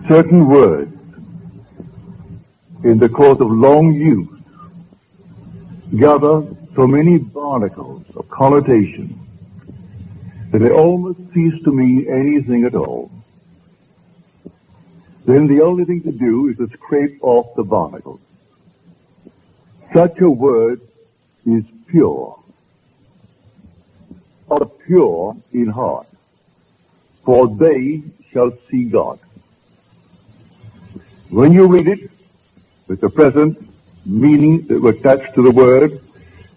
certain words in the course of long use gather so many barnacles of connotation that they almost cease to mean anything at all. Then the only thing to do is to scrape off the barnacles. Such a word is pure, or pure in heart, for they shall see God. When you read it with the present meaning that was attached to the word,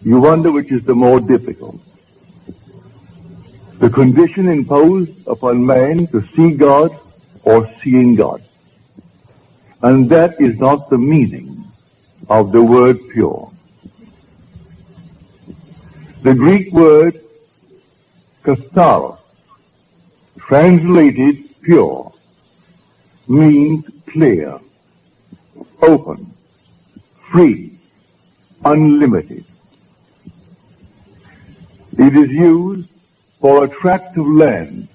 you wonder which is the more difficult. The condition imposed upon man to see God or seeing God. And that is not the meaning of the word pure. The Greek word katharos, translated pure, means clear, open, free, unlimited. It is used for a tract of land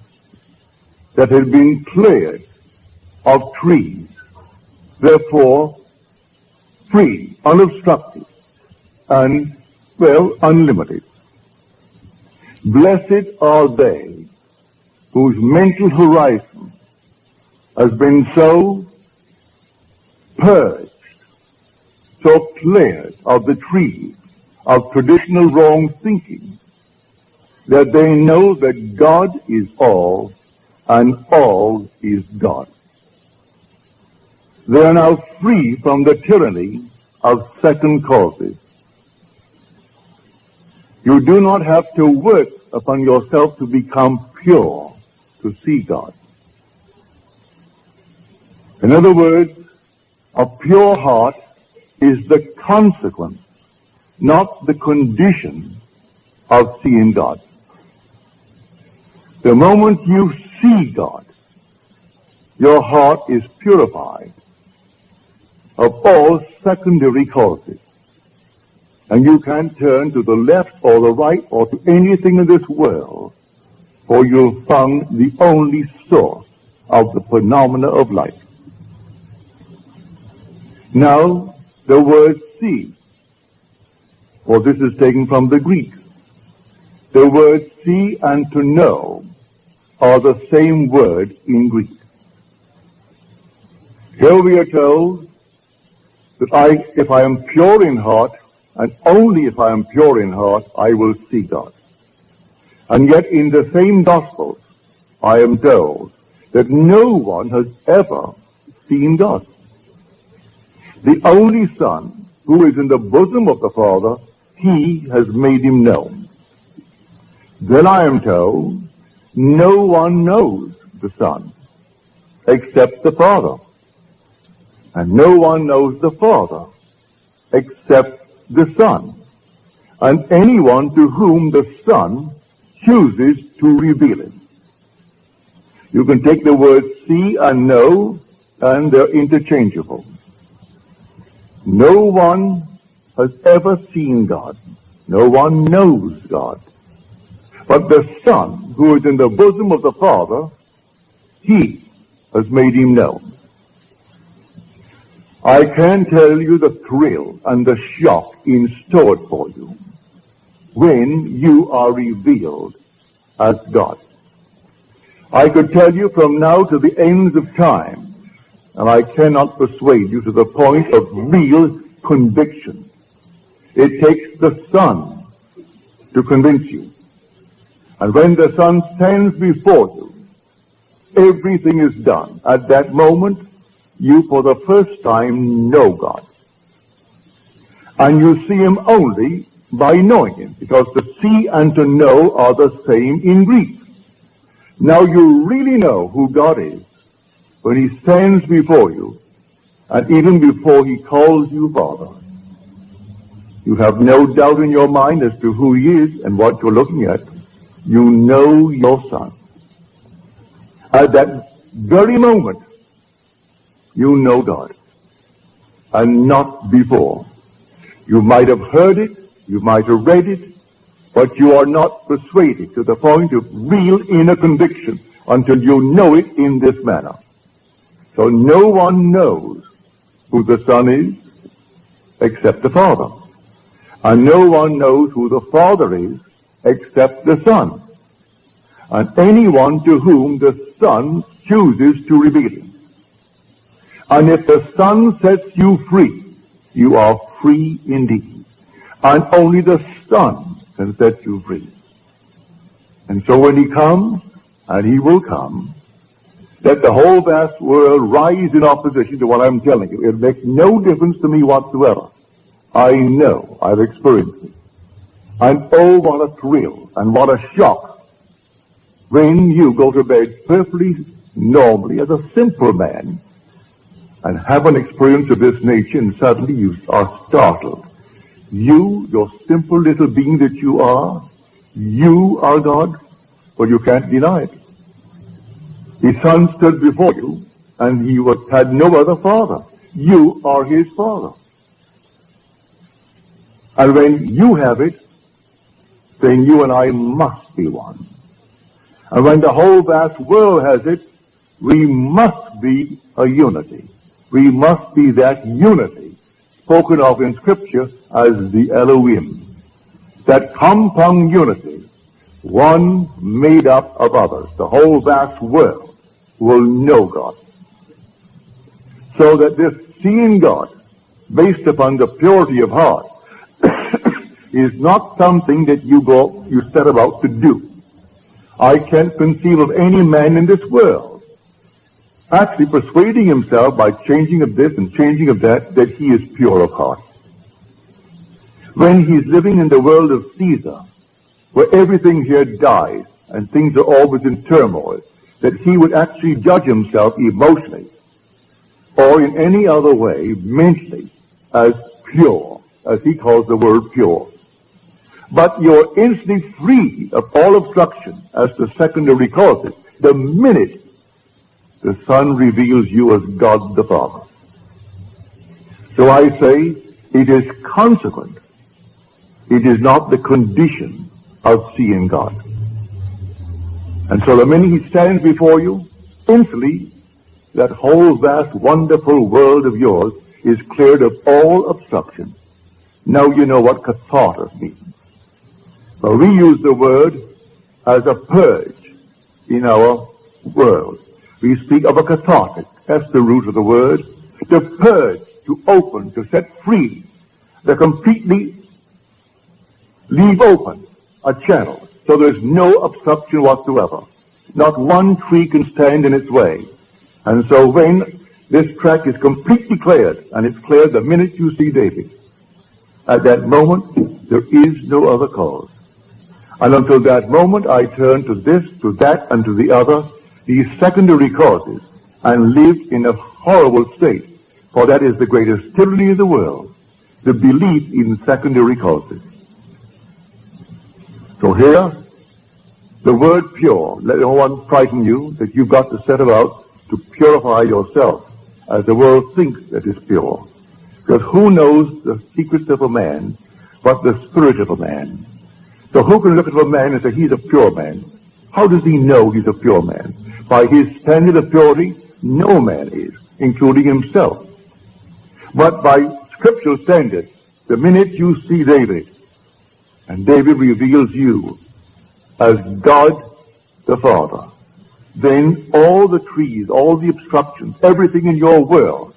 that has been cleared of trees, therefore free, unobstructed, and, unlimited. Blessed are they whose mental horizon has been so purged, so cleared of the trees of traditional wrong thinking, that they know that God is all and all is God. They are now free from the tyranny of second causes. You do not have to work upon yourself to become pure, to see God. In other words, a pure heart is the consequence, not the condition of seeing God. The moment you see God, your heart is purified of all secondary causes. And you can't turn to the left or the right or to anything in this world, for you've found the only source of the phenomena of life. Now, the word see, for this is taken from the Greek. The words see and to know are the same word in Greek. Here we are told that if I am pure in heart, and only if I am pure in heart, I will see God. And yet in the same Gospels, I am told that no one has ever seen God. The only Son, who is in the bosom of the Father, he has made him known. Then I am told, no one knows the Son except the Father. And no one knows the Father except the Son, and anyone to whom the Son chooses to reveal it. You can take the words see and know, and they're interchangeable. No one has ever seen God. No one knows God. But the Son, who is in the bosom of the Father, he has made him known. I can tell you the thrill and the shock in store for you when you are revealed as God. I could tell you from now to the ends of time, and I cannot persuade you to the point of real conviction. It takes the Son to convince you. And when the Son stands before you, everything is done. At that moment, you for the first time know God. And you see him only by knowing him, because to see and to know are the same in Greek. Now you really know who God is when he stands before you, and even before he calls you Father. You have no doubt in your mind as to who he is and what you're looking at. You know your Son. At that very moment, you know God, and not before. You might have heard it, you might have read it, but you are not persuaded to the point of real inner conviction until you know it in this manner. So no one knows who the Son is except the Father. And no one knows who the Father is except the Son. And anyone to whom the Son chooses to reveal him. And if the Son sets you free, you are free indeed. And only the Son can set you free. And so when he comes, and he will come, let the whole vast world rise in opposition to what I'm telling you. It makes no difference to me whatsoever. I know, I've experienced it. And oh, what a thrill and what a shock when you go to bed perfectly normally as a simple man and have an experience of this nature, and suddenly you are startled. You, your simple little being that you are God. Well, you can't deny it. His Son stood before you, and he had no other father. You are his father. And when you have it, then you and I must be one. And when the whole vast world has it, we must be a unity. We must be that unity spoken of in Scripture as the Elohim. That compound unity, one made up of others. The whole vast world will know God. So that this seeing God, based upon the purity of heart, is not something that you set about to do. I can't conceive of any man in this world actually persuading himself by changing of this and changing of that he is pure of heart. When he's living in the world of Caesar, where everything here dies and things are always in turmoil, that he would actually judge himself emotionally or in any other way, mentally, as pure, as he calls the word pure. But you're instantly free of all obstruction as to secondary causes the minute the Son reveals you as God the Father. So I say it is consequent. It is not the condition of seeing God. And so the minute he stands before you, instantly that whole vast wonderful world of yours is cleared of all obstruction. Now you know what catharsis means. Well, we use the word as a purge in our world. We speak of a cathartic. That's the root of the word. To purge, to open, to set free, to completely leave open a channel so there's no obstruction whatsoever. Not one tree can stand in its way. And so when this track is completely cleared, and it's cleared the minute you see David, at that moment there is no other cause. And until that moment I turn to this, to that, and to the other, these secondary causes, and live in a horrible state. For that is the greatest tyranny of the world, the belief in secondary causes. So here, the word pure, let no one frighten you that you've got to set about to purify yourself as the world thinks that is pure. Because who knows the secrets of a man but the spirit of a man? So who can look at a man and say he's a pure man? How does he know he's a pure man? By his standard of purity, no man is, including himself. But by scriptural standards, the minute you see David, and David reveals you as God the Father, then all the trees, all the obstructions, everything in your world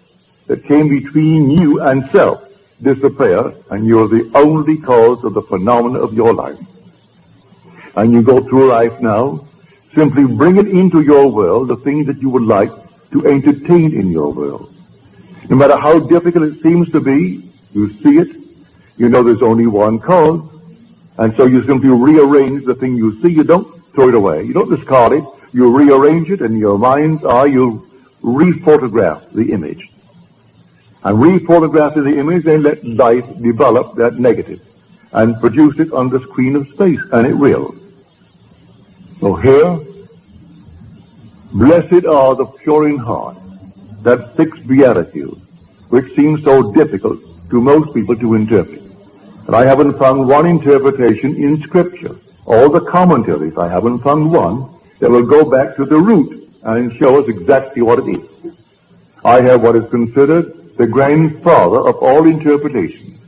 that came between you and self disappear, and you're the only cause of the phenomena of your life. And you go through life now, simply bring it into your world, the things that you would like to entertain in your world. No matter how difficult it seems to be, you see it, you know there's only one cause, and so you simply rearrange the thing you see. You don't throw it away. You don't discard it. You rearrange it, and your mind's eye, you re-photograph the image. And re-photographing the image, then let life develop that negative and produce it on the screen of space, and it will. So here, blessed are the pure in heart, that sixth beatitude, which seems so difficult to most people to interpret. And I haven't found one interpretation in Scripture. All the commentaries, I haven't found one that will go back to the root and show us exactly what it is. I have what is considered the grandfather of all interpretations,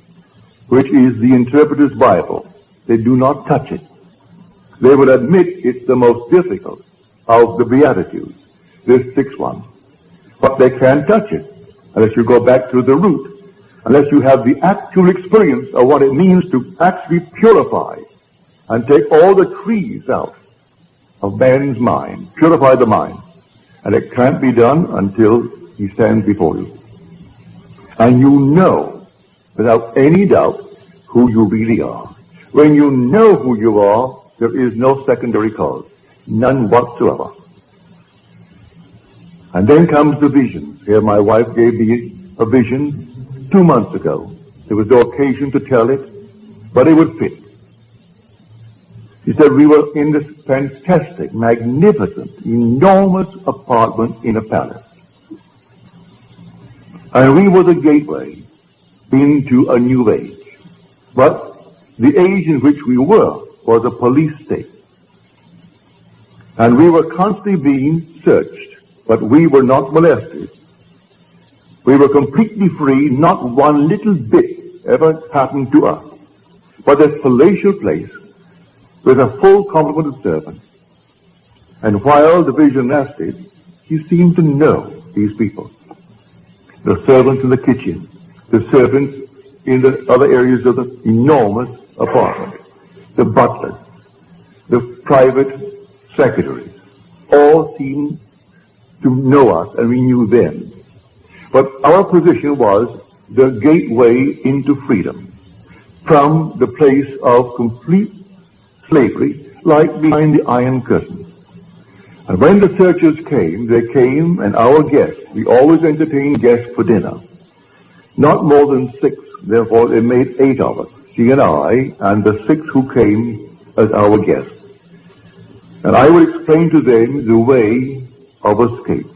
which is the Interpreter's Bible. They do not touch it. They will admit it's the most difficult of the Beatitudes, this sixth one. But they can't touch it unless you go back to the root, unless you have the actual experience of what it means to actually purify and take all the trees out of man's mind, purify the mind. And it can't be done until he stands before you. And you know, without any doubt, who you really are. When you know who you are, there is no secondary cause, none whatsoever. And then comes the vision. Here my wife gave me a vision 2 months ago. There was no occasion to tell it, but it would fit. She said we were in this fantastic, magnificent, enormous apartment in a palace. And we were the gateway into a new age. But the age in which we were was a police state. And we were constantly being searched, but we were not molested. We were completely free, not one little bit ever happened to us. But this palatial place with a full complement of servants. And while the vision lasted, he seemed to know these people. The servants in the kitchen, the servants in the other areas of the enormous apartment, the butlers, the private secretaries, all seemed to know us, and we knew them. But our position was the gateway into freedom from the place of complete slavery, like behind the Iron Curtain. And when the searchers came, they came, and our guests, we always entertained guests for dinner. Not more than 6, therefore they made 8 of us, she and I, and the 6 who came as our guests. And I would explain to them the way of escape.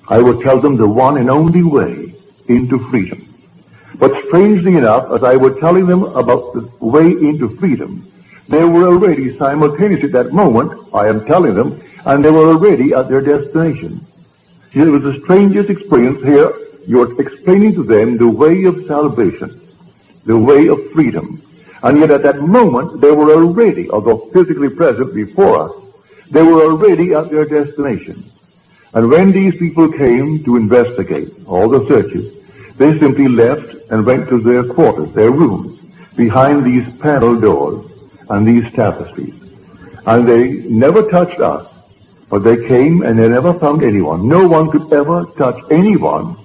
I would tell them the one and only way into freedom. But strangely enough, as I was telling them about the way into freedom, they were already simultaneously at that moment, I am telling them, and they were already at their destination. See, it was the strangest experience here. You're explaining to them the way of salvation, the way of freedom. And yet at that moment, they were already, although physically present before us, they were already at their destination. And when these people came to investigate all the searches, they simply left and went to their quarters, their rooms, behind these panel doors and these tapestries. And they never touched us, but they came and they never found anyone. No one could ever touch anyone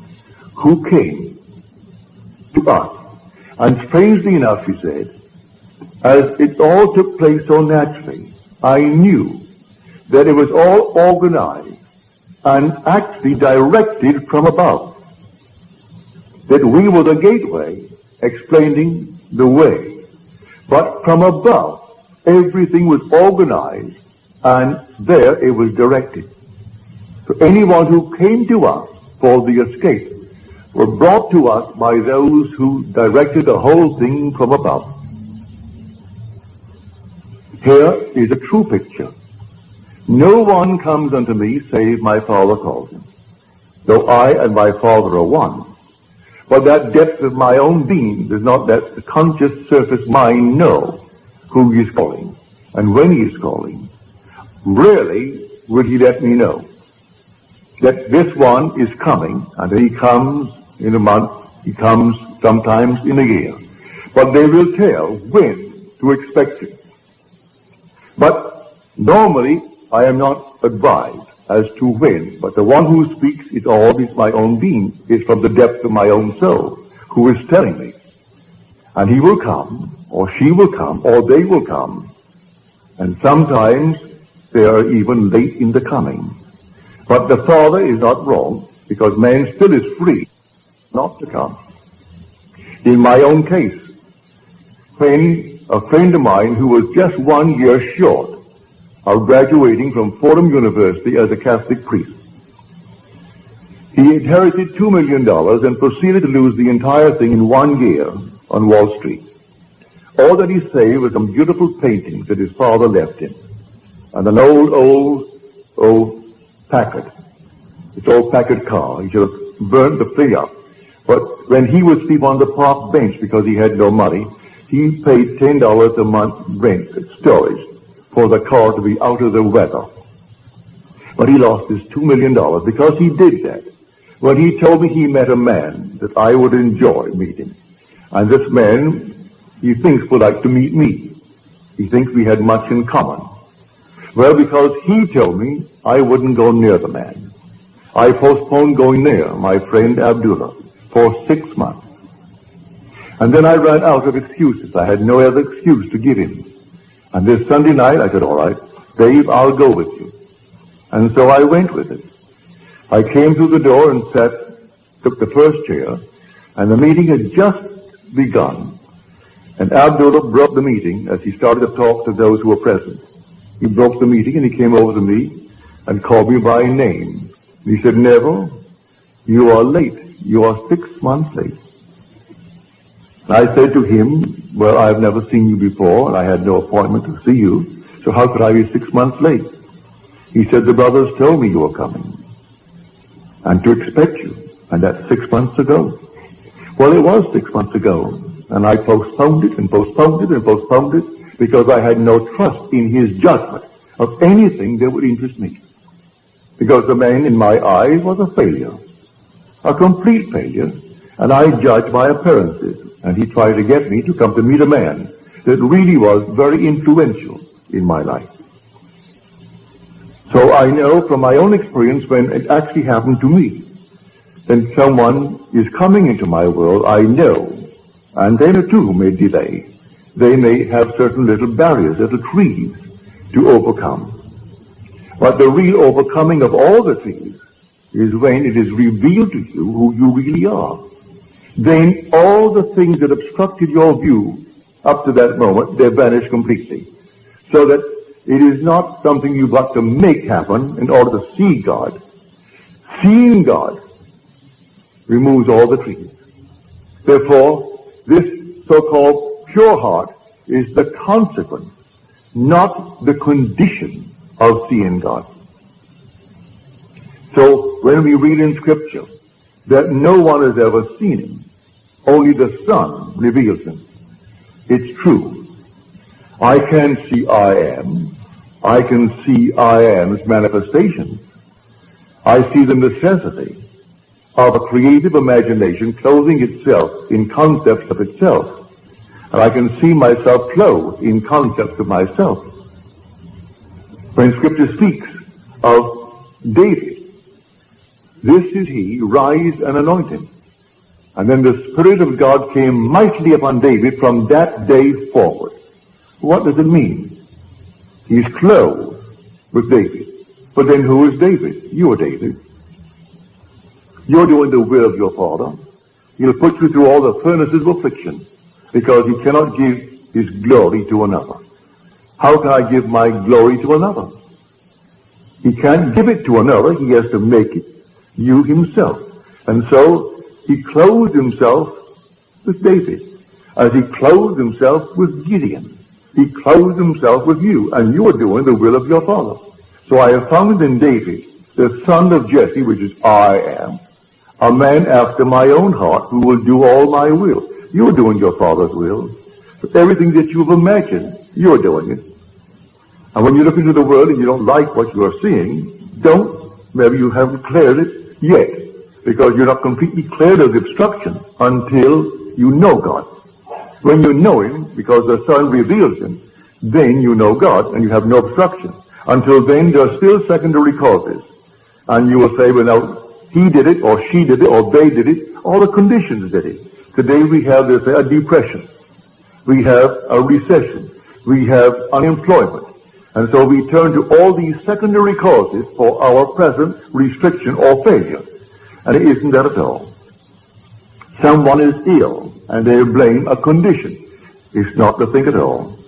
who came to us. And strangely enough, she said, as it all took place so naturally, I knew that it was all organized and actually directed from above. That we were the gateway explaining the way. But from above, everything was organized and there it was directed. So anyone who came to us for the escape were brought to us by those who directed the whole thing from above. Here is a true picture. No one comes unto me save my Father calls him, though I and my Father are one. But that depth of my own being does not let the conscious surface mind know who he is calling and when he is calling. Rarely would he let me know that this one is coming, and he comes in a month, he comes sometimes in a year. But they will tell when to expect it. But normally I am not advised as to when, but the one who speaks is always my own being, is from the depth of my own soul, who is telling me. And he will come, or she will come, or they will come. And sometimes they are even late in the coming. But the Father is not wrong, because man still is free not to come. In my own case, when a friend of mine who was just 1 year short of graduating from Fordham University as a Catholic priest, he inherited $2 million and proceeded to lose the entire thing in 1 year on Wall Street. All that he saved was some beautiful paintings that his father left him, and an old Packard. His old Packard car. He should have burned the thing up. But when he would sleep on the park bench because he had no money, he paid $10 a month rent, storage, for the car to be out of the weather. But he lost his $2 million because he did that. When he told me he met a man that I would enjoy meeting. And this man, he thinks would like to meet me. He thinks we had much in common. Well, because he told me I wouldn't go near the man, I postponed going near my friend Abdullah for 6 months. And then I ran out of excuses. I had no other excuse to give him. And this Sunday night, I said, all right, Dave, I'll go with you. And so I went with it. I came through the door and took the first chair, and the meeting had just begun. And Abdullah broke the meeting as he started to talk to those who were present. He broke the meeting and he came over to me and called me by name. He said, Neville, you are late. You are 6 months late. I said to him, well, I've never seen you before, and I had no appointment to see you, so how could I be 6 months late? He said, the brothers told me you were coming, and to expect you, and that's 6 months ago. Well, it was 6 months ago, and I postponed it and postponed it and postponed it because I had no trust in his judgment of anything that would interest me. Because the man in my eyes was a failure, a complete failure, and I judged by appearances. And he tried to get me to come to meet a man that really was very influential in my life. So I know from my own experience when it actually happened to me, when someone is coming into my world, I know, and they too may delay. They may have certain little barriers, little trees to overcome. But the real overcoming of all the trees is when it is revealed to you who you really are. Then all the things that obstructed your view up to that moment, they vanish completely. So that it is not something you've got to make happen in order to see God. Seeing God removes all the trees. Therefore, this so-called pure heart is the consequence, not the condition of seeing God. So when we read in Scripture that no one has ever seen him, only the Son reveals him, it's true. I can see I am. I can see I am's manifestations. I see the necessity of a creative imagination clothing itself in concepts of itself. And I can see myself clothed in concepts of myself. When Scripture speaks of David, this is he, rise and anoint him. And then the Spirit of God came mightily upon David from that day forward. What does it mean? He's clothed with David. But then who is David? You are David. You're doing the will of your Father. He'll put you through all the furnaces of affliction because he cannot give his glory to another. How can I give my glory to another? He can't give it to another. He has to make it you himself. And so he clothed himself with David, as he clothed himself with Gideon. He clothed himself with you, and you are doing the will of your Father. So I have found in David, the son of Jesse, which is I am, a man after my own heart who will do all my will. You're doing your Father's will. But everything that you've imagined, you're doing it. And when you look into the world and you don't like what you are seeing, maybe you haven't cleared it yet, because you're not completely cleared of the obstruction until you know God. When you know him, because the Son reveals him, then you know God and you have no obstruction. Until then, there are still secondary causes. And you will say, well, now, he did it, or she did it, or they did it, all the conditions did it. Today we have, they say, a depression. We have a recession. We have unemployment. And so we turn to all these secondary causes for our present restriction or failure. And it isn't that at all. Someone is ill, and they blame a condition. It's not the thing at all.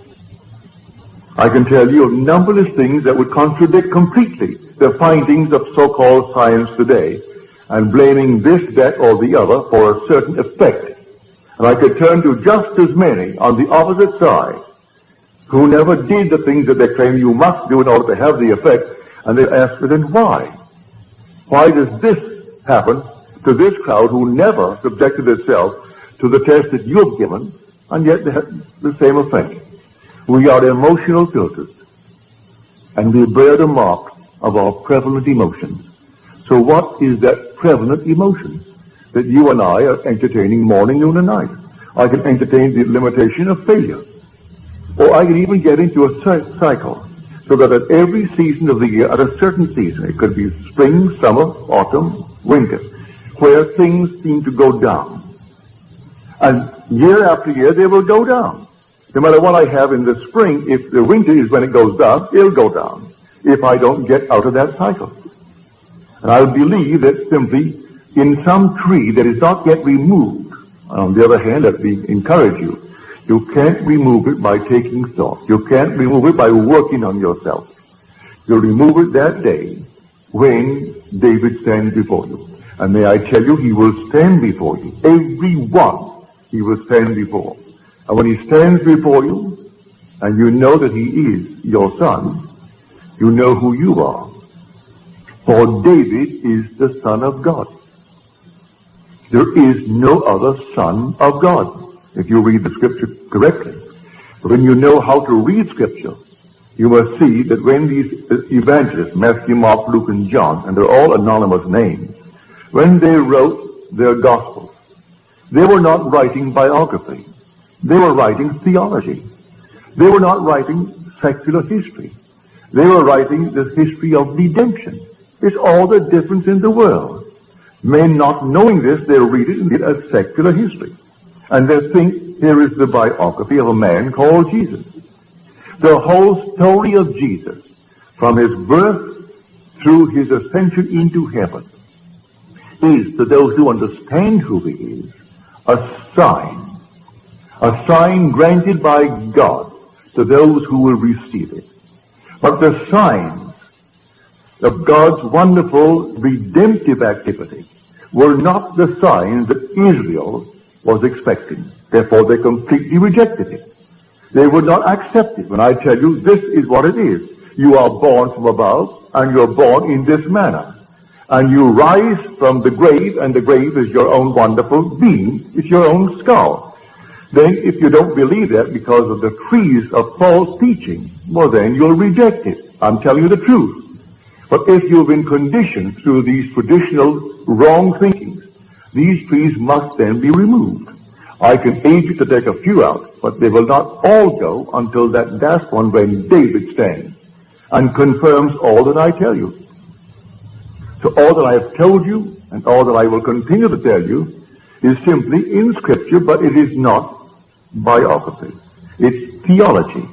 I can tell you of numberless things that would contradict completely the findings of so-called science today, and blaming this, that, or the other for a certain effect. And I could turn to just as many on the opposite side who never did the things that they claim you must do in order to have the effect, and they ask, well, then why? Why does this happen to this crowd who never subjected itself to the test that you have given, and yet they have the same effect? We are emotional filters, and we bear the mark of our prevalent emotions. So what is that prevalent emotion that you and I are entertaining morning, noon, and night? I can entertain the limitation of failure. Or I can even get into a cycle, so that at every season of the year, at a certain season, it could be spring, summer, autumn, winter, where things seem to go down. And year after year, they will go down. No matter what I have in the spring, if the winter is when it goes down, it'll go down, if I don't get out of that cycle. And I believe that simply in some tree that is not yet removed, on the other hand, let me encourage you, you can't remove it by taking thought. You can't remove it by working on yourself. You'll remove it that day when David stands before you. And may I tell you, he will stand before you. Every one he will stand before. And when he stands before you, and you know that he is your son, you know who you are. For David is the Son of God. There is no other Son of God, if you read the Scripture correctly. But when you know how to read Scripture, you must see that when these evangelists, Matthew, Mark, Luke, and John, and they're all anonymous names, when they wrote their Gospels, they were not writing biography. They were writing theology. They were not writing secular history. They were writing the history of redemption. It's all the difference in the world. Men not knowing this, they read it as secular history. And they think here is the biography of a man called Jesus. The whole story of Jesus, from his birth through his ascension into heaven, is, to those who understand who he is, a sign granted by God to those who will receive it. But the signs of God's wonderful redemptive activity were not the signs that Israel was expecting. Therefore, they completely rejected it. They would not accept it. When I tell you, this is what it is. You are born from above, and you're born in this manner. And you rise from the grave, and the grave is your own wonderful being. It's your own skull. Then, if you don't believe that because of the trees of false teaching, well, then you'll reject it. I'm telling you the truth. But if you've been conditioned through these traditional wrong thinkings, these trees must then be removed. I can aid you to take a few out, but they will not all go until that last one when David stands and confirms all that I tell you. So all that I have told you and all that I will continue to tell you is simply in Scripture, but it is not biography. It's theology.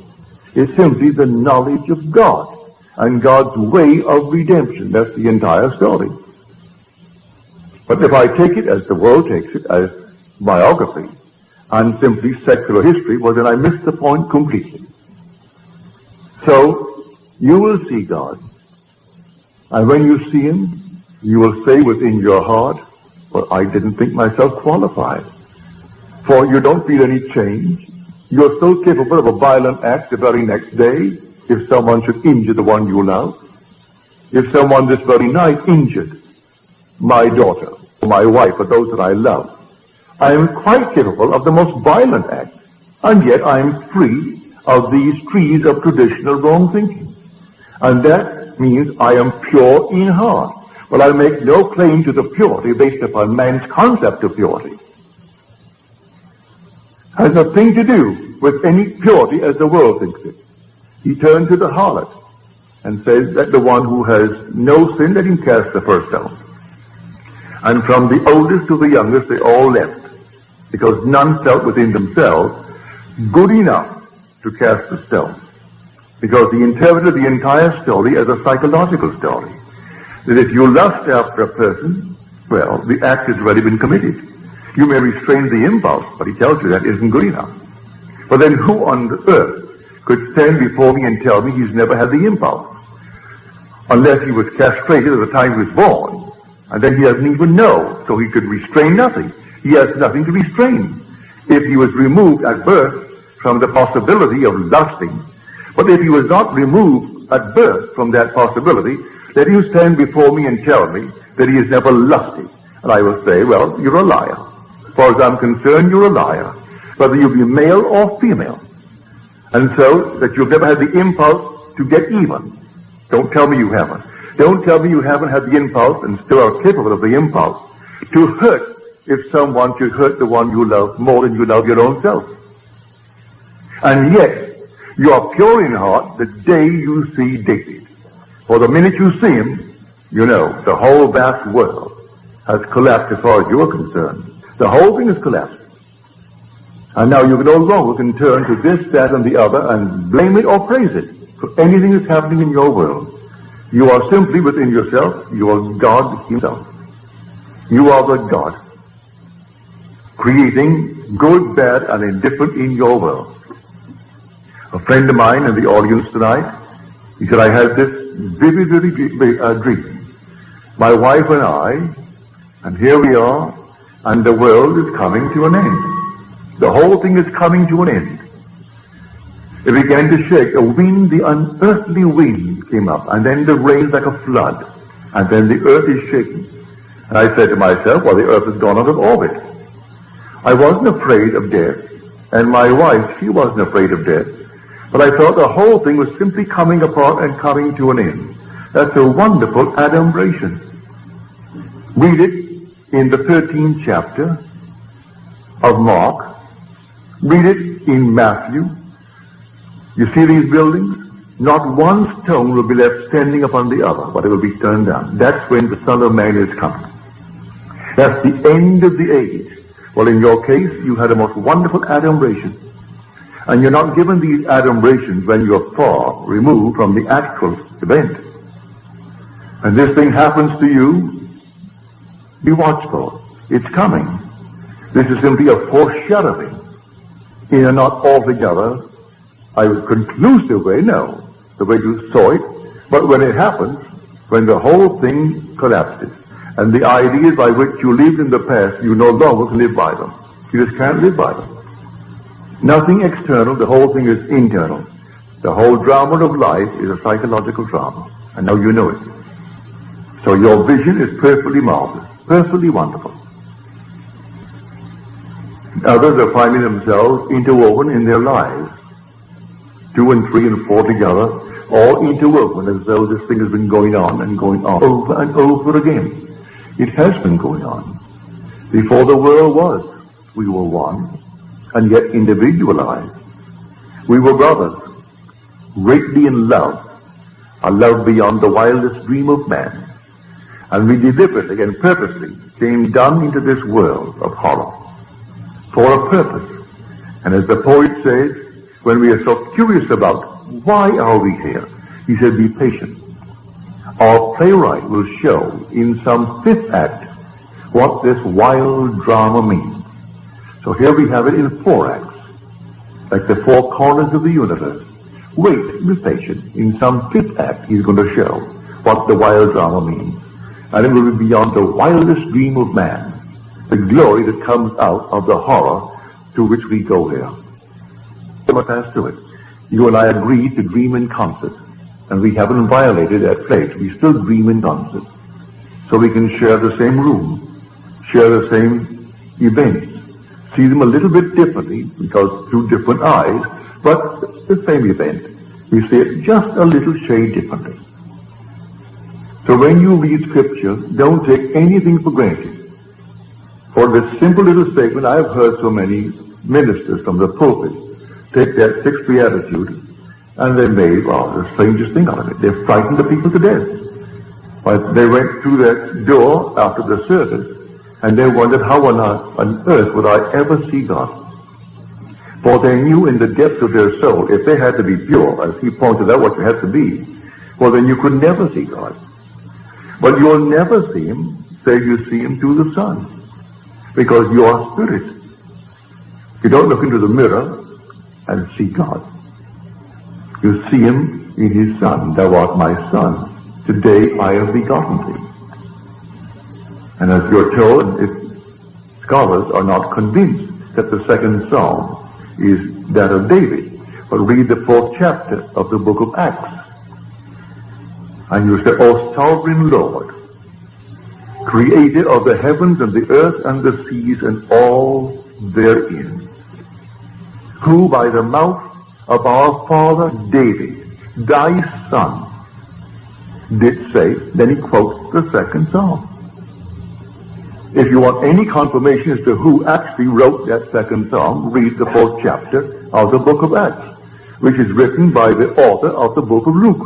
It's simply the knowledge of God and God's way of redemption. That's the entire story. But if I take it as the world takes it, as biography, and simply secular history, well, then I miss the point completely. So, you will see God, and when you see him, you will say within your heart, well, I didn't think myself qualified. For you don't feel any change. You're so capable of a violent act the very next day, if someone should injure the one you love. If someone this very night injured my daughter, or my wife, or those that I love, I am quite capable of the most violent act, and yet I am free of these trees of traditional wrong thinking. And that means I am pure in heart. But I make no claim to the purity based upon man's concept of purity. Has nothing to do with any purity as the world thinks it. He turned to the harlot and says that the one who has no sin, let him cast the first stone. And from the oldest to the youngest, they all left, because none felt within themselves good enough to cast the stone. Because he interpreted the entire story as a psychological story. That if you lust after a person, well, the act has already been committed. You may restrain the impulse, but he tells you that isn't good enough. But then who on the earth could stand before me and tell me he's never had the impulse? Unless he was castrated at the time he was born, and then he doesn't even know, so he could restrain nothing. He has nothing to restrain. If he was removed at birth from the possibility of lusting, but if he was not removed at birth from that possibility, let you stand before me and tell me that he has never lusted. And I will say, well, you're a liar. As far as I'm concerned, you're a liar. Whether you be male or female. And so, that you've never had the impulse to get even. Don't tell me you haven't. Don't tell me you haven't had the impulse and still are capable of the impulse to hurt if someone should hurt the one you love more than you love your own self. And yet, you are pure in heart the day you see David. For the minute you see him, you know the whole vast world has collapsed as far as you are concerned. The whole thing has collapsed. And now you no longer can turn to this, that, and the other and blame it or praise it for anything that's happening in your world. You are simply within yourself. You are God himself. You are the God, creating good, bad, and indifferent in your world. A friend of mine in the audience tonight, he said, I had this vivid dream. My wife and I, and here we are, and the world is coming to an end. The whole thing is coming to an end. It began to shake. A wind, the unearthly wind came up, and then the rain like a flood, and then the earth is shaking. And I said to myself, well, the earth has gone out of orbit. I wasn't afraid of death, and my wife, she wasn't afraid of death, but I thought the whole thing was simply coming apart and coming to an end. That's a wonderful adumbration. Read it in the 13th chapter of Mark. Read it in Matthew. You see these buildings? Not one stone will be left standing upon the other, but it will be turned down. That's when the Son of Man is coming. That's the end of the age. Well, in your case, you had a most wonderful adumbration. And you're not given these adumbrations when you're far removed from the actual event. And this thing happens to you, be watchful. It's coming. This is simply a foreshadowing in a not altogether a conclusive way, no, the way you saw it, but when it happens, when the whole thing collapses, and the ideas by which you lived in the past, you no longer can live by them. You just can't live by them. Nothing external, the whole thing is internal. The whole drama of life is a psychological drama, and now you know it. So your vision is perfectly marvelous, perfectly wonderful. Others are finding themselves interwoven in their lives. 2 and 3 and 4 together, all interwoven as though this thing has been going on over and over again. It has been going on. Before the world was, we were one, and yet individualized. We were brothers, greatly in love, a love beyond the wildest dream of man. And we deliberately and purposely came down into this world of horror for a purpose. And as the poet says, when we are so curious about why are we here, he said, be patient. Our playwright will show in some 5th act what this wild drama means. So here we have it in 4 acts, like the 4 corners of the universe. Wait, be patient. In some 5th act, he's going to show what the wild drama means. And it will be beyond the wildest dream of man, the glory that comes out of the horror to which we go here. What has to it? You and I agreed to dream in concert, and we haven't violated that pledge. We still dream in concert. So we can share the same room, share the same events, see them a little bit differently because through different eyes, but the same event. We see it just a little shade differently. So when you read Scripture, don't take anything for granted. For this simple little statement, I have heard so many ministers from the pulpit take that 6th beatitude, and they made, the strangest thing out of it. They frightened the people to death. But they went through that door after the service, and they wondered how on earth would I ever see God. For they knew in the depths of their soul, if they had to be pure, as he pointed out what you had to be, well then you could never see God. But you'll never see him, say you see him through the sun, because you are spirit. You don't look into the mirror and see God. You see him in his Son. Thou art my Son. Today I have begotten thee. And as you're told, if scholars are not convinced that the 2nd Psalm is that of David, but read the 4th chapter of the book of Acts. And you say, O sovereign Lord, creator of the heavens and the earth and the seas and all therein, who by the mouth of our father David, thy son, did say, then he quotes the second psalm. If you want any confirmation as to who actually wrote that second psalm, read the 4th chapter of the book of Acts, which is written by the author of the book of Luke.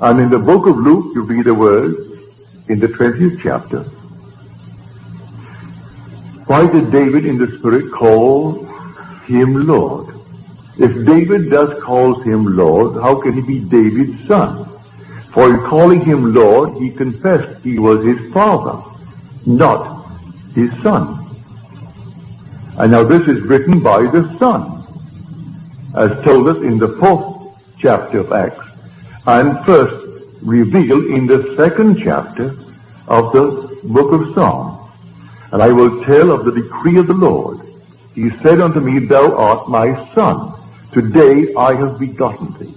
And in the book of Luke, you read the words in the 20th chapter. Why did David in the Spirit call him Lord? If David thus calls him Lord, how can he be David's son? For in calling him Lord, he confessed he was his father, not his son. And now this is written by the Son, as told us in the 4th chapter of Acts, and first revealed in the 2nd chapter of the book of Psalms. And I will tell of the decree of the Lord. He said unto me, thou art my son. Today I have begotten thee.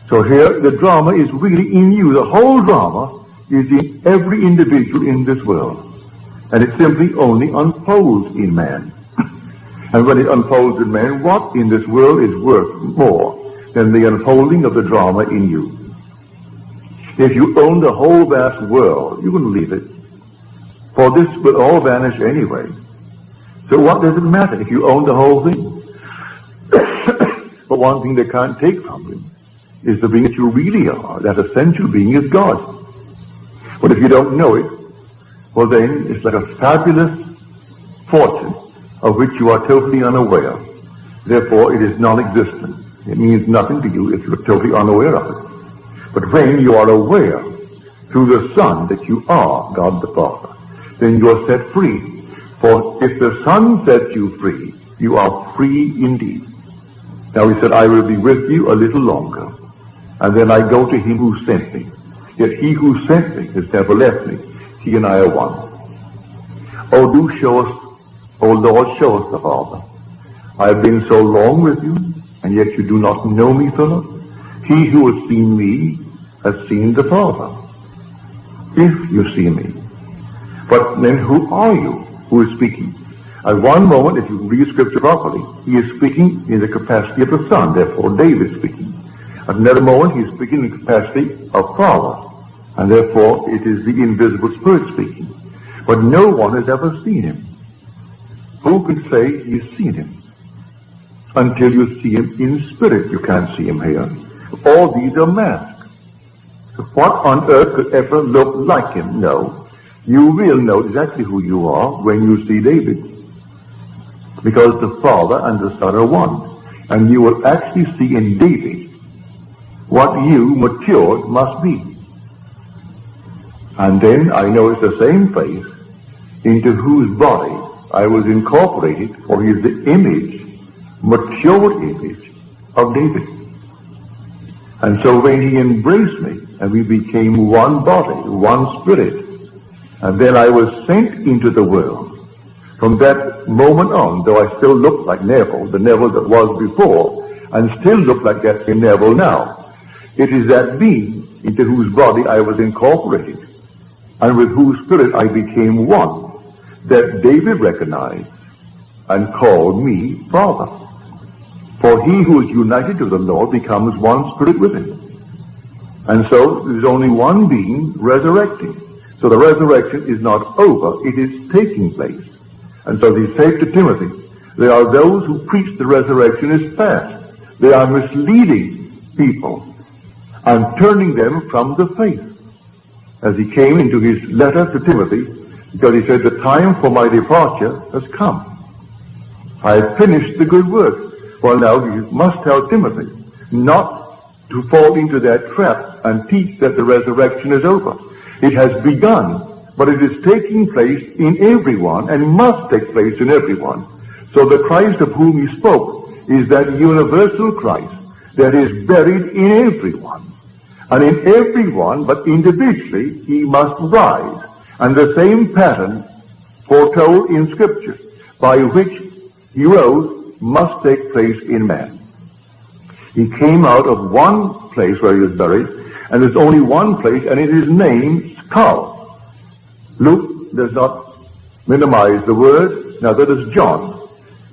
So here the drama is really in you. The whole drama is in every individual in this world. And it simply only unfolds in man. And when it unfolds in man, what in this world is worth more than the unfolding of the drama in you? If you own the whole vast world, you wouldn't leave it. For this will all vanish anyway. So what does it matter if you own the whole thing? But one thing they can't take from you is the being that you really are. That essential being is God. But if you don't know it, well then it's like a fabulous fortune of which you are totally unaware. Therefore it is non-existent. It means nothing to you if you're totally unaware of it. But when you are aware through the Son that you are God the Father, then you are set free. For if the Son sets you free, you are free indeed. Now he said, I will be with you a little longer, and then I go to him who sent me. Yet he who sent me has never left me. He and I are one. Oh, do show us, oh Lord, show us the Father. I have been so long with you, and yet you do not know me, Philip. He who has seen me has seen the Father, if you see me. But then who are you who is speaking? At one moment, if you read Scripture properly, he is speaking in the capacity of the Son, therefore David is speaking. At another moment, he is speaking in the capacity of Father, and therefore it is the invisible Spirit speaking. But no one has ever seen him. Who can say he's seen him? Until you see him in spirit, you can't see him here. All these are masks. So what on earth could ever look like him? No. You will know exactly who you are when you see David. Because the Father and the Son are one. And you will actually see in David what you, matured, must be. And then I know it's the same face into whose body I was incorporated, for he is the image, matured image of David. And so when he embraced me, and we became one body, one spirit, and then I was sent into the world. From that moment on, though I still looked like Neville, the Neville that was before, and still look like that same Neville now, it is that being into whose body I was incorporated, and with whose spirit I became one, that David recognized and called me Father. For he who is united to the Lord becomes one spirit with him. And so there's only one being resurrecting. So the resurrection is not over, it is taking place. And so he said to Timothy, there are those who preach the resurrection is past. They are misleading people and turning them from the faith. As he came into his letter to Timothy, because he said, the time for my departure has come. I have finished the good work. Well, now he must tell Timothy not to fall into that trap and teach that the resurrection is over. It has begun, but it is taking place in everyone and must take place in everyone. So the Christ of whom he spoke is that universal Christ that is buried in everyone. And in everyone, but individually, he must rise. And the same pattern foretold in Scripture by which he rose must take place in man. He came out of one place where he was buried, and there's only one place, and it is named skull. Luke does not minimize the word, neither does John.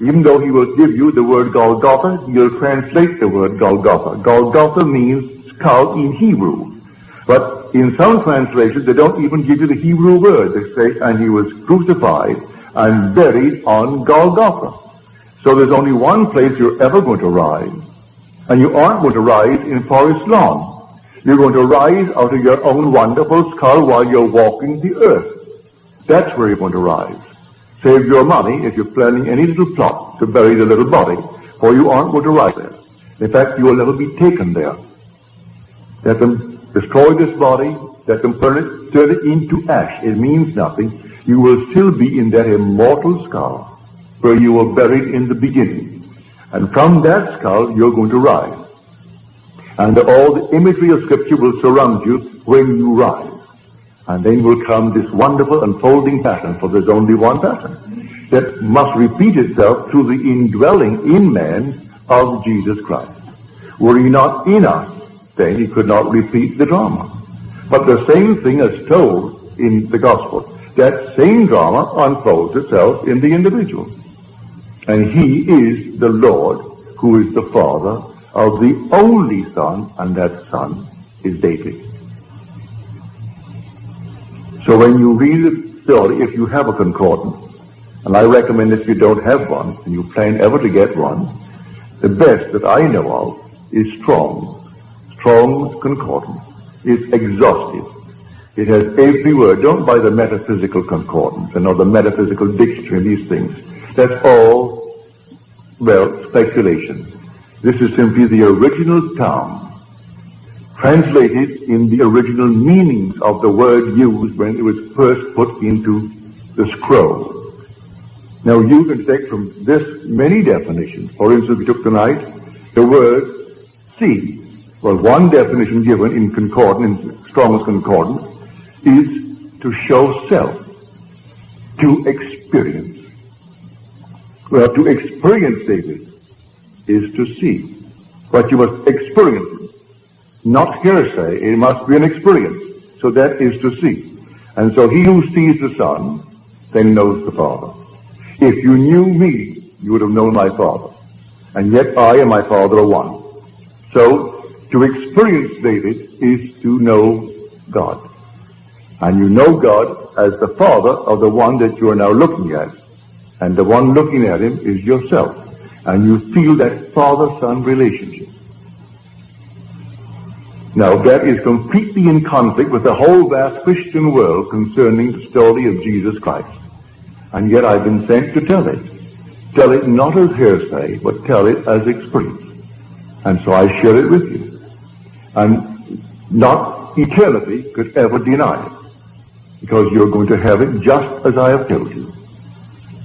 Even though he will give you the word Golgotha, he'll translate the word Golgotha. Golgotha means skull in Hebrew. But in some translations, they don't even give you the Hebrew word. They say, and he was crucified and buried on Golgotha. So there's only one place you're ever going to rise. And you aren't going to rise in Forest Lawn. You're going to rise out of your own wonderful skull while you're walking the earth. That's where you're going to rise. Save your money if you're planning any little plot to bury the little body, for you aren't going to rise there. In fact, you will never be taken there. Let them destroy this body, let them turn it into ash. It means nothing. You will still be in that immortal skull where you were buried in the beginning. And from that skull, you're going to rise. And all the imagery of Scripture will surround you when you rise. And then will come this wonderful unfolding pattern, for there's only one pattern, that must repeat itself through the indwelling in man of Jesus Christ. Were he not in us, then he could not repeat the drama. But the same thing is told in the gospel. That same drama unfolds itself in the individual. And he is the Lord, who is the Father of the only Son, and that Son is David. So when you read the story, if you have a concordance, and I recommend if you don't have one, and you plan ever to get one, the best that I know of is Strong's concordance. It's exhaustive. It has every word. Don't buy the metaphysical concordance and or the metaphysical dictionary, these things. That's all, well, speculation. This is simply the original term, translated in the original meanings of the word used when it was first put into the scroll. Now you can take from this many definitions. For instance, we took tonight the word see. Well, one definition given in concordance, in Strong's concordance, is to show self, to experience. Well, to experience, David, is to see. But you must experience it. Not hearsay, it must be an experience. So that is to see. And so he who sees the Son, then knows the Father. If you knew me, you would have known my Father. And yet I and my Father are one. So, to experience David is to know God. And you know God as the Father of the one that you are now looking at. And the one looking at him is yourself. And you feel that father-son relationship. Now that is completely in conflict with the whole vast Christian world concerning the story of Jesus Christ. And yet I've been sent to tell it. Tell it not as hearsay, but tell it as experience. And so I share it with you. And not eternity could ever deny it. Because you're going to have it just as I have told you.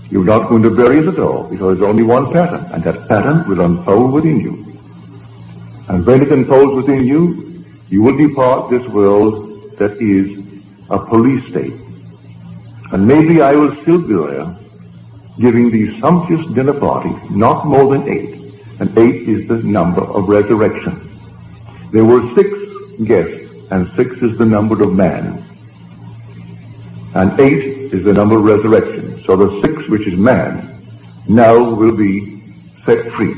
You're not going to bury it at all, because there's only one pattern, and that pattern will unfold within you. And when it unfolds within you, you will depart this world that is a police state. And maybe I will still be there, giving these sumptuous dinner parties, not more than 8. And 8 is the number of resurrection. There were 6 guests, and 6 is the number of man. And 8 is the number of resurrection. So the 6, which is man, now will be set free.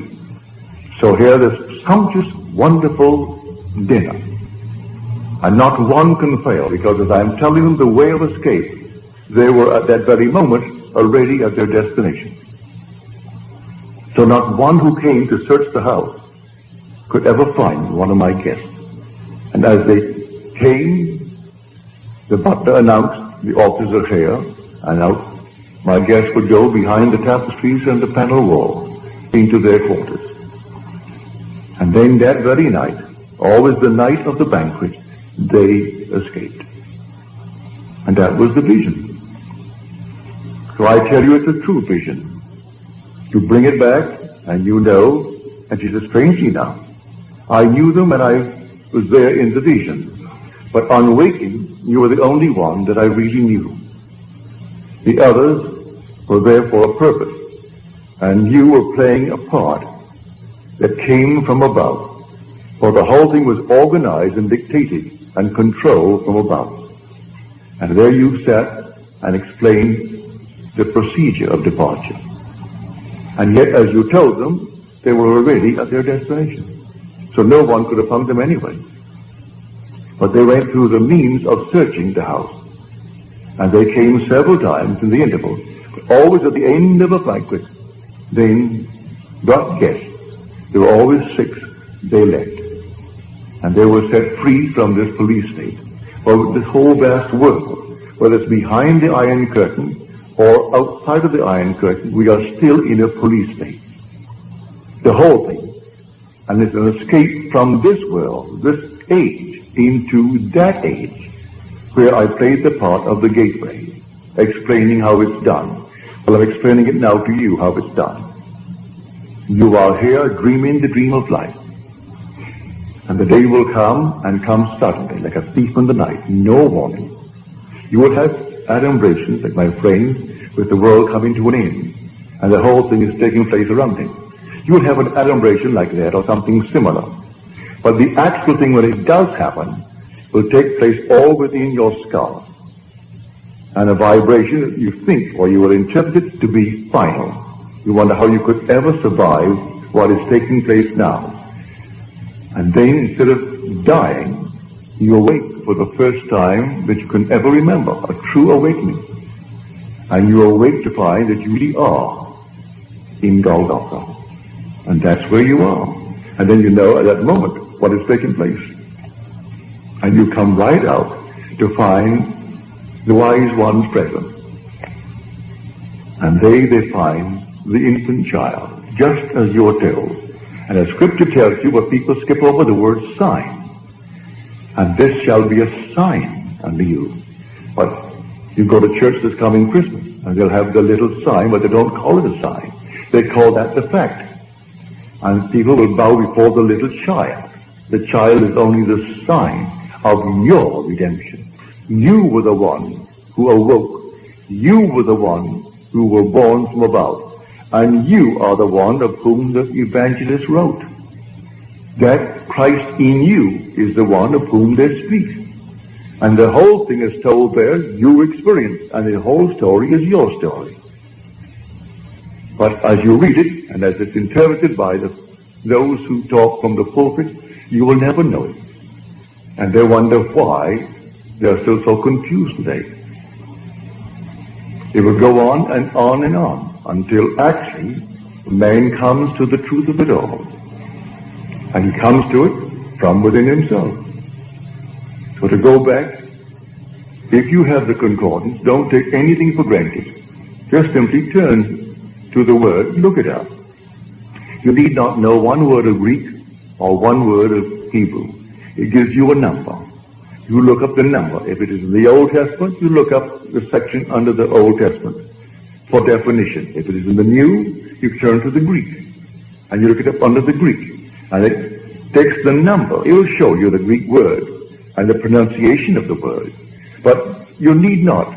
So here this sumptuous, wonderful dinner. And not one can fail, because as I'm telling them the way of escape, they were at that very moment already at their destination. So not one who came to search the house could ever find one of my guests. And as they came, the butler announced, the officers are here, and out my guests would go behind the tapestries and the panel wall into their quarters. And then that very night, always the night of the banquet, they escaped. And that was the vision. So I tell you, it's a true vision. You bring it back, and you know, and she says, strangely enough, I knew them and I was there in the vision. But on waking, you were the only one that I really knew. The others were there for a purpose, and you were playing a part that came from above. For the whole thing was organized and dictated and controlled from above. And there you sat and explained the procedure of departure. And yet, as you told them, they were already at their destination. So no one could have found them anyway. But they went through the means of searching the house. And they came several times in the interval, but always at the end of a banquet. Then got guests. There were always 6. They left. And they were set free from this police state. For this whole vast world, whether it's behind the Iron Curtain or outside of the Iron Curtain, we are still in a police state. The whole thing. And it's an escape from this world, this age, into that age, where I played the part of the gateway, explaining how it's done. Well, I'm explaining it now to you, how it's done. You are here dreaming the dream of life. And the day will come, and come suddenly, like a thief in the night, no warning. You will have adumbrations, like my friend, with the world coming to an end, and the whole thing is taking place around him. You will have an adumbration like that, or something similar. But the actual thing, when it does happen, will take place all within your skull. And a vibration that you think, or you will interpret it to be final. You wonder how you could ever survive what is taking place now. And then, instead of dying, you awake for the first time that you can ever remember, a true awakening. And you awake to find that you really are in Golgotha. And that's where you are. And then you know at that moment what is taking place. And you come right out to find the wise ones present. And they find the infant child, just as you're told. And as Scripture tells you, but people skip over the word sign. And this shall be a sign unto you. But you go to church this coming Christmas, and they'll have the little sign, but they don't call it a sign. They call that the fact. And people will bow before the little child. The child is only the sign of your redemption. You were the one who awoke. You were the one who were born from above. And you are the one of whom the evangelist wrote. That Christ in you is the one of whom they speak. And the whole thing is told there, you experience, and the whole story is your story. But as you read it, and as it's interpreted by those who talk from the pulpit, you will never know it. And they wonder why they are still so confused today. It will go on and on and on, until actually man comes to the truth of it all. And he comes to it from within himself. So to go back, if you have the concordance, don't take anything for granted. Just simply turn to the word, look it up. You need not know one word of Greek or one word of Hebrew. It gives you a number. You look up the number. If it is in the Old Testament, you look up the section under the Old Testament for definition. If it is in the New, you turn to the Greek. And you look it up under the Greek. And it takes the number. It will show you the Greek word and the pronunciation of the word. But you need not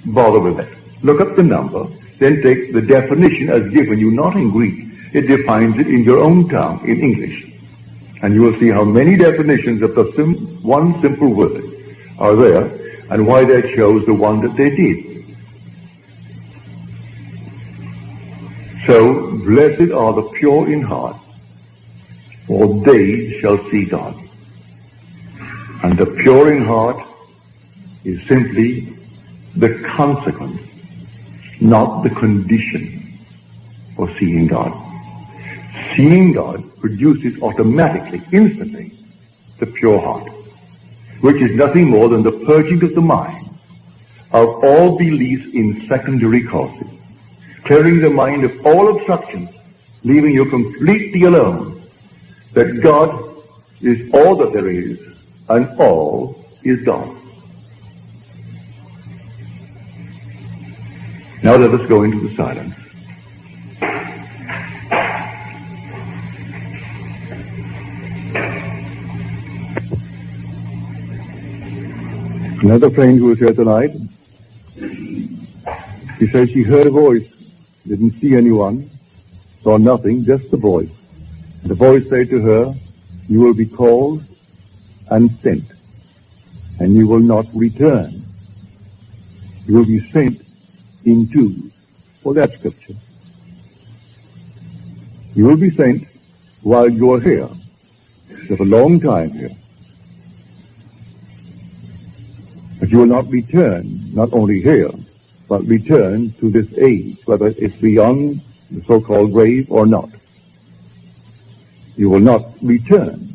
bother with that. Look up the number, then take the definition as given you, not in Greek. It defines it in your own tongue, in English. And you will see how many definitions of the one simple word are there, and why they chose the one that they did. So, blessed are the pure in heart, for they shall see God. And the pure in heart is simply the consequence, not the condition for seeing God. Seeing God produces automatically, instantly, the pure heart, which is nothing more than the purging of the mind of all beliefs in secondary causes, clearing the mind of all obstructions, leaving you completely alone, that God is all that there is, and all is God. Now let us go into the silence. Another friend who was here tonight, she says she heard a voice, didn't see anyone, saw nothing, just the voice. The voice said to her, you will be called and sent, and you will not return. You will be sent in twos. For that scripture. You will be sent while you are here. You have a long time here. But you will not return, not only here, but return to this age, whether it's beyond the so-called grave or not. You will not return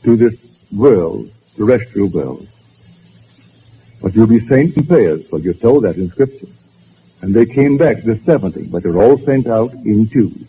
to this world, terrestrial world. But you'll be sent in pairs, well, you're told that in Scripture. And they came back, the 70, but they're all sent out in twos.